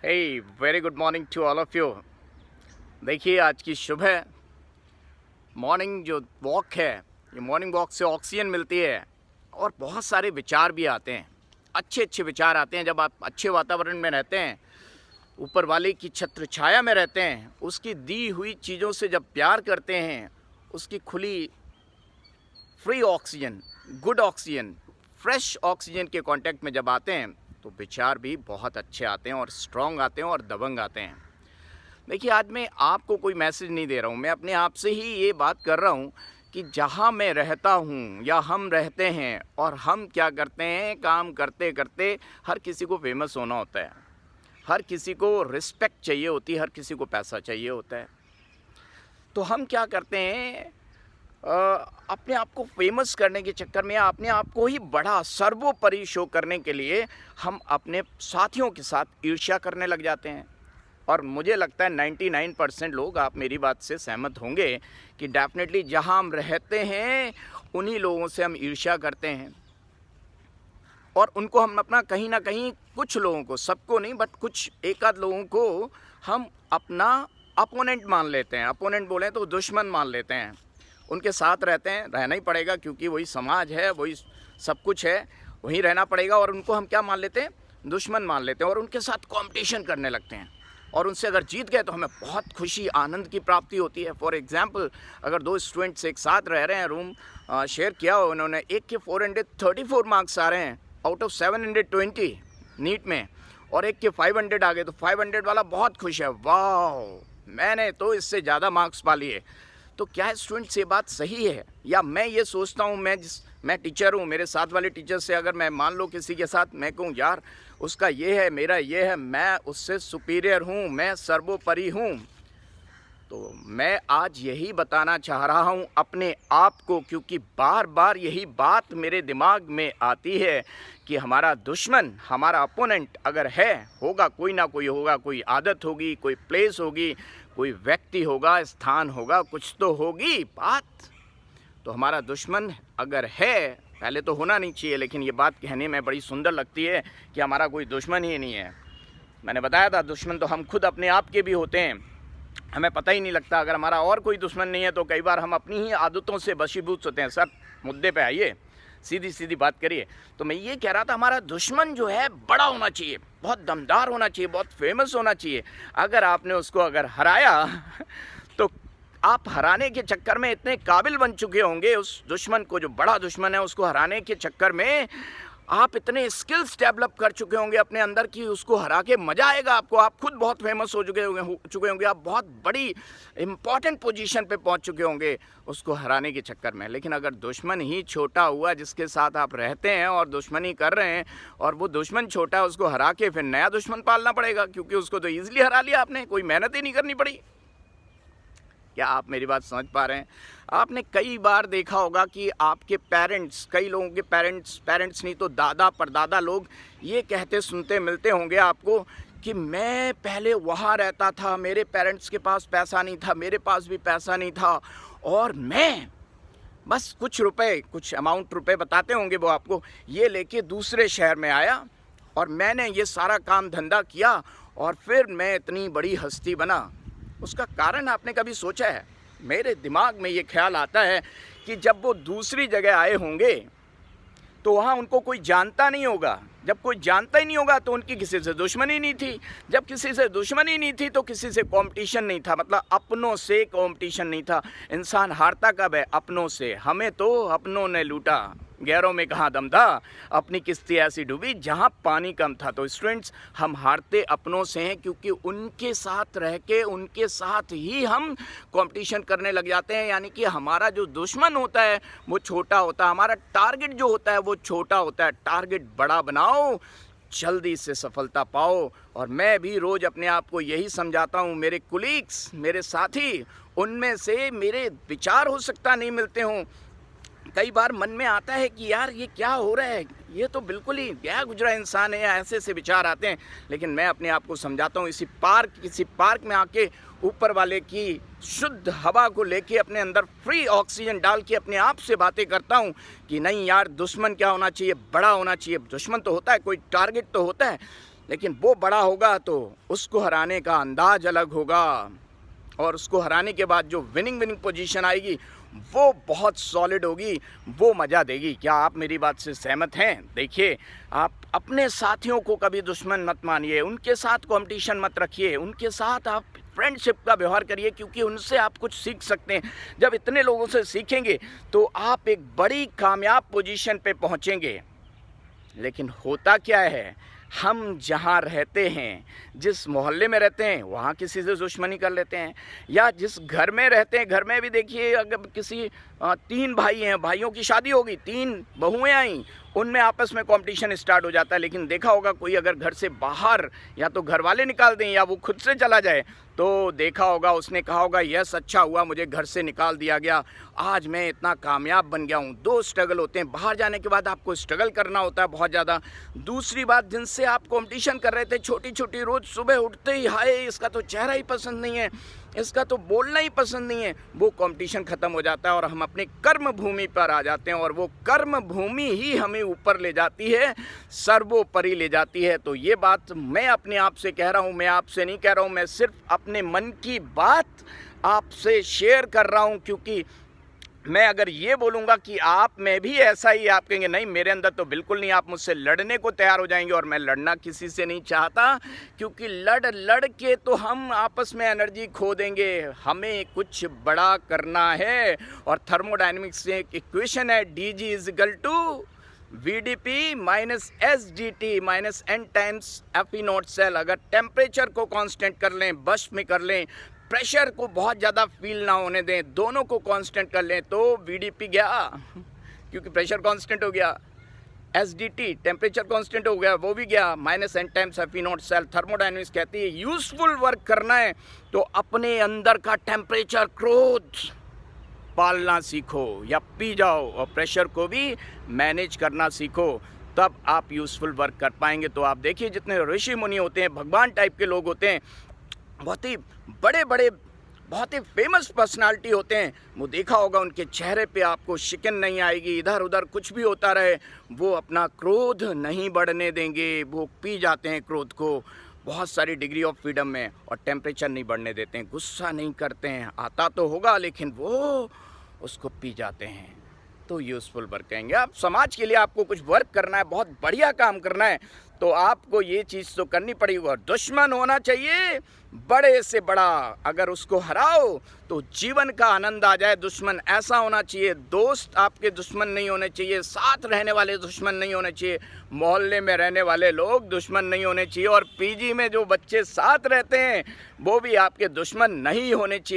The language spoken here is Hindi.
Hey very good morning to all of you. देखिए आज की सुबह मॉर्निंग जो वॉक है, ये मॉर्निंग वॉक से ऑक्सीजन मिलती है और बहुत सारे विचार भी आते हैं। अच्छे अच्छे विचार आते हैं जब आप अच्छे वातावरण में रहते हैं, ऊपर वाले की छत्र छाया में रहते हैं, उसकी दी हुई चीज़ों से जब प्यार करते हैं, उसकी खुली free oxygen, good oxygen, fresh oxygen के कांटेक्ट में जब आते हैं तो विचार भी बहुत अच्छे आते हैं और स्ट्रॉन्ग आते हैं और दबंग आते हैं। देखिए आज मैं आपको कोई मैसेज नहीं दे रहा हूँ, मैं अपने आप से ही ये बात कर रहा हूँ कि जहाँ मैं रहता हूँ या हम रहते हैं और हम क्या करते हैं, काम करते करते हर किसी को फेमस होना होता है, हर किसी को रिस्पेक्ट चाहिए होती है, हर किसी को पैसा चाहिए होता है। तो हम क्या करते हैं, अपने आप को फेमस करने के चक्कर में या अपने आप को ही बड़ा सर्वोपरि शो करने के लिए हम अपने साथियों के साथ ईर्ष्या करने लग जाते हैं। और मुझे लगता है 99% लोग आप मेरी बात से सहमत होंगे कि डेफिनेटली जहां हम रहते हैं उन्हीं लोगों से हम ईर्ष्या करते हैं और उनको हम अपना कहीं ना कहीं, कुछ लोगों को, सबको नहीं बट कुछ एक आध लोगों को हम अपना अपोनेंट मान लेते हैं। अपोनेंट बोलें तो दुश्मन मान लेते हैं। उनके साथ रहते हैं, रहना ही पड़ेगा क्योंकि वही समाज है, वही सब कुछ है, वहीं रहना पड़ेगा। और उनको हम क्या मान लेते हैं, दुश्मन मान लेते हैं और उनके साथ कंपटीशन करने लगते हैं। और उनसे अगर जीत गए तो हमें बहुत खुशी, आनंद की प्राप्ति होती है। फॉर एग्जांपल, अगर दो स्टूडेंट्स एक साथ रह रहे हैं, रूम शेयर किया हो उन्होंने, एक के 434 मार्क्स आ रहे हैं आउट ऑफ 720 नीट में, और एक के 500 आ गए, तो 500 वाला बहुत खुश है, वाह मैंने तो इससे ज़्यादा मार्क्स पा लिए। तो क्या स्टूडेंट्स ये बात सही है? या मैं ये सोचता हूँ, मैं टीचर हूँ, मेरे साथ वाले टीचर से अगर मैं मान लो किसी के साथ मैं कहूँ यार उसका ये है, मेरा ये है, मैं उससे सुपीरियर हूँ, मैं सर्वोपरि हूँ, तो मैं आज यही बताना चाह रहा हूँ अपने आप को, क्योंकि बार बार यही बात मेरे दिमाग में आती है कि हमारा दुश्मन, हमारा अपोनेंट अगर है, होगा, कोई ना कोई होगा, कोई आदत होगी, कोई प्लेस होगी, कोई व्यक्ति होगा, स्थान होगा, कुछ तो होगी बात। तो हमारा दुश्मन अगर है, पहले तो होना नहीं चाहिए, लेकिन ये बात कहने में बड़ी सुंदर लगती है कि हमारा कोई दुश्मन ही नहीं है। मैंने बताया था दुश्मन तो हम खुद अपने आप के भी होते हैं, हमें पता ही नहीं लगता। अगर हमारा और कोई दुश्मन नहीं है तो कई बार हम अपनी ही आदतों से वशीभूत होते हैं। सर मुद्दे पे आइए, सीधी सीधी बात करिए। तो मैं ये कह रहा था, हमारा दुश्मन जो है बड़ा होना चाहिए, बहुत दमदार होना चाहिए, बहुत फेमस होना चाहिए। अगर आपने उसको अगर हराया तो आप हराने के चक्कर में इतने काबिल बन चुके होंगे, उस दुश्मन को, जो बड़ा दुश्मन है, उसको हराने के चक्कर में आप इतने स्किल्स डेवलप कर चुके होंगे अपने अंदर कि उसको हरा के मज़ा आएगा आपको। आप खुद बहुत फेमस हो चुके होंगे, आप बहुत बड़ी इंपॉर्टेंट पोजीशन पे पहुंच चुके होंगे उसको हराने के चक्कर में। लेकिन अगर दुश्मन ही छोटा हुआ जिसके साथ आप रहते हैं और दुश्मनी कर रहे हैं, और वो दुश्मन छोटा है, उसको हरा के फिर नया दुश्मन पालना पड़ेगा, क्योंकि उसको तो ईजिली हरा लिया आपने, कोई मेहनत ही नहीं करनी पड़ी। क्या आप मेरी बात समझ पा रहे हैं? आपने कई बार देखा होगा कि आपके पेरेंट्स, कई लोगों के पेरेंट्स नहीं तो दादा परदादा लोग ये कहते सुनते मिलते होंगे आपको कि मैं पहले वहाँ रहता था, मेरे पेरेंट्स के पास पैसा नहीं था, मेरे पास भी पैसा नहीं था, और मैं बस कुछ रुपए, कुछ अमाउंट रुपए बताते होंगे वो आपको, ये लेके दूसरे शहर में आया और मैंने ये सारा काम धंधा किया और फिर मैं इतनी बड़ी हस्ती बना। उसका कारण आपने कभी सोचा है? मेरे दिमाग में ये ख्याल आता है कि जब वो दूसरी जगह आए होंगे तो वहाँ उनको कोई जानता नहीं होगा। जब कोई जानता ही नहीं होगा तो उनकी किसी से दुश्मनी नहीं थी। जब किसी से दुश्मनी नहीं थी तो किसी से कंपटीशन नहीं था, मतलब अपनों से कंपटीशन नहीं था। इंसान हारता कब है? अपनों से। हमें तो अपनों ने लूटा, गैरों में कहाँ दम था, अपनी किस्ती ऐसी डूबी जहाँ पानी कम था। तो स्टूडेंट्स, हम हारते अपनों से हैं, क्योंकि उनके साथ रह के उनके साथ ही हम कंपटीशन करने लग जाते हैं। यानी कि हमारा जो दुश्मन होता है वो छोटा होता है, हमारा टारगेट जो होता है वो छोटा होता है। टारगेट बड़ा बनाओ, जल्दी से सफलता पाओ। और मैं भी रोज़ अपने आप को यही समझाता हूँ। मेरे कुलीग्स, मेरे साथी, उनमें से मेरे विचार हो सकता नहीं मिलते हों, कई बार मन में आता है कि यार ये क्या हो रहा है, ये तो बिल्कुल ही गया गुजरा इंसान है, ऐसे ऐसे विचार आते हैं। लेकिन मैं अपने आप को समझाता हूँ, किसी पार्क में आके ऊपर वाले की शुद्ध हवा को लेके अपने अंदर फ्री ऑक्सीजन डाल के अपने आप से बातें करता हूँ कि नहीं यार, दुश्मन क्या होना चाहिए, बड़ा होना चाहिए। दुश्मन तो होता है, कोई टारगेट तो होता है, लेकिन वो बड़ा होगा तो उसको हराने का अंदाज अलग होगा, और उसको हराने के बाद जो विनिंग पोजीशन आएगी वो बहुत सॉलिड होगी, वो मज़ा देगी। क्या आप मेरी बात से सहमत हैं? देखिए, आप अपने साथियों को कभी दुश्मन मत मानिए, उनके साथ कंपटीशन मत रखिए, उनके साथ आप फ्रेंडशिप का व्यवहार करिए, क्योंकि उनसे आप कुछ सीख सकते हैं। जब इतने लोगों से सीखेंगे तो आप एक बड़ी कामयाब पोजीशन पे पहुंचेंगे। लेकिन होता क्या है, हम जहाँ रहते हैं, जिस मोहल्ले में रहते हैं, वहाँ किसी से दुश्मनी कर लेते हैं, या जिस घर में रहते हैं, घर में भी देखिए, अगर किसी 3 भाई हैं, भाइयों की शादी होगी, 3 बहुएँ आईं, उनमें आपस में कंपटीशन स्टार्ट हो जाता है। लेकिन देखा होगा, कोई अगर घर से बाहर या तो घर वाले निकाल दें या वो खुद से चला जाए, तो देखा होगा उसने कहा होगा, यस अच्छा हुआ मुझे घर से निकाल दिया गया, आज मैं इतना कामयाब बन गया हूँ। 2 स्ट्रगल होते हैं, बाहर जाने के बाद आपको स्ट्रगल करना होता है बहुत ज़्यादा। दूसरी बात, जिनसे आप कंपटीशन कर रहे थे छोटी छोटी, रोज़ सुबह उठते ही हाय इसका तो चेहरा ही पसंद नहीं है, इसका तो बोलना ही पसंद नहीं है, वो कंपटीशन ख़त्म हो जाता है और हम अपने कर्म भूमि पर आ जाते हैं, और वो कर्म भूमि ही हमें ऊपर ले जाती है, सर्वोपरि ले जाती है। तो ये बात मैं अपने आप से कह रहा हूँ, मैं आपसे नहीं कह रहा हूँ, मैं सिर्फ अपने मन की बात आपसे शेयर कर रहा हूँ। क्योंकि मैं अगर ये बोलूँगा कि आप में भी ऐसा ही, आप कहेंगे नहीं मेरे अंदर तो बिल्कुल नहीं, आप मुझसे लड़ने को तैयार हो जाएंगे, और मैं लड़ना किसी से नहीं चाहता, क्योंकि लड़ के तो हम आपस में एनर्जी खो देंगे। हमें कुछ बड़ा करना है, और थर्मोडायनेमिक्स से एक इक्वेशन है, DG = VDP minus SDT minus N times FE0 cell. अगर टेम्परेचर को कांस्टेंट कर लें, बश में कर लें, प्रेशर को बहुत ज़्यादा फील ना होने दें, दोनों को कांस्टेंट कर लें, तो VDP गया, क्योंकि प्रेशर कांस्टेंट हो गया, SDT टेम्परेचर कांस्टेंट हो गया, वो भी गया, minus N times FE0 cell. Thermodynamics कहती है यूजफुल वर्क करना है तो अपने अंदर का टेम्परेचर, क्रोध पालना सीखो या पी जाओ, और प्रेशर को भी मैनेज करना सीखो, तब आप यूज़फुल वर्क कर पाएंगे। तो आप देखिए, जितने ऋषि मुनि होते हैं, भगवान टाइप के लोग होते हैं, बहुत ही बड़े बड़े, बहुत ही फेमस पर्सनालिटी होते हैं, वो देखा होगा उनके चेहरे पे आपको शिकन नहीं आएगी, इधर उधर कुछ भी होता रहे वो अपना क्रोध नहीं बढ़ने देंगे, वो पी जाते हैं क्रोध को बहुत सारी डिग्री ऑफ फ्रीडम में, और टेम्परेचर नहीं बढ़ने देते हैं, गुस्सा नहीं करते हैं, आता तो होगा लेकिन वो उसको पी जाते हैं। तो यूज़फुल वर्क कहेंगे। आप समाज के लिए आपको कुछ वर्क करना है, बहुत बढ़िया काम करना है, तो आपको ये चीज़ तो करनी पड़ेगी। और दुश्मन होना चाहिए बड़े से बड़ा, अगर उसको हराओ तो जीवन का आनंद आ जाए। दुश्मन ऐसा होना चाहिए, दोस्त आपके दुश्मन नहीं होने चाहिए, साथ रहने वाले दुश्मन नहीं होने चाहिए, मोहल्ले में रहने वाले लोग दुश्मन नहीं होने चाहिए, और PG में जो बच्चे साथ रहते हैं वो भी आपके दुश्मन नहीं होने चाहिए।